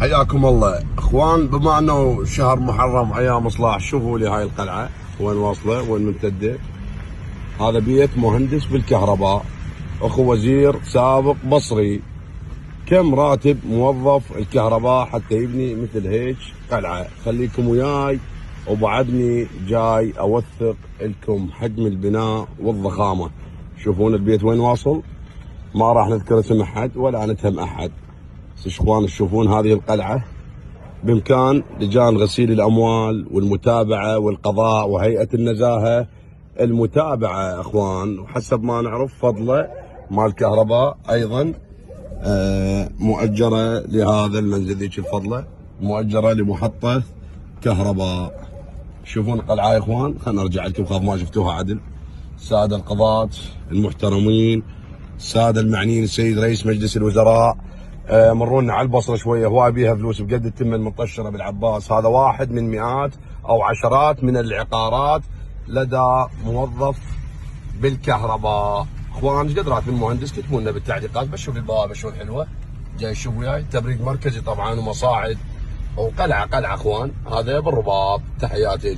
حياكم الله اخوان. بما انه شهر محرم ايام اصلاح، شوفوا لي هاي القلعه وين واصله وين ممتده. هذا بيت مهندس بالكهرباء، اخو وزير سابق بصري. كم راتب موظف الكهرباء حتى يبني مثل هيك قلعه؟ خليكم وياي وبعدني جاي اوثق لكم حجم البناء والضخامه. شوفون البيت وين واصل، ما راح نذكر اسم احد ولا نتهم احد. بس اخوان تشوفون هذه القلعه بامكان لجان غسيل الاموال والمتابعه والقضاء وهيئه النزاهه المتابعه اخوان، وحسب ما نعرف فضله مال كهرباء ايضا مؤجره لهذا المنزل. ذيك الفضله مؤجره لمحطه كهرباء. شوفون القلعه يا اخوان، خلينا نرجع لكم خاف ما شفتوها عدل. الساده القضاة المحترمين، الساده المعنيين، السيد رئيس مجلس الوزراء، مرونا على البصره شويه. هواي بيها فلوس بقد التمه المنطشره بالعباس. هذا واحد من مئات او عشرات من العقارات لدى موظف بالكهرباء. اخوان ايش قد راتب المهندس؟ كتبوا لنا بالتعليقات. بشوف البوابه شلون حلوه، جاي شوف وياي. تبريد مركزي طبعا ومصاعد وقلعه اخوان. هذا بالرباط. تحياتي.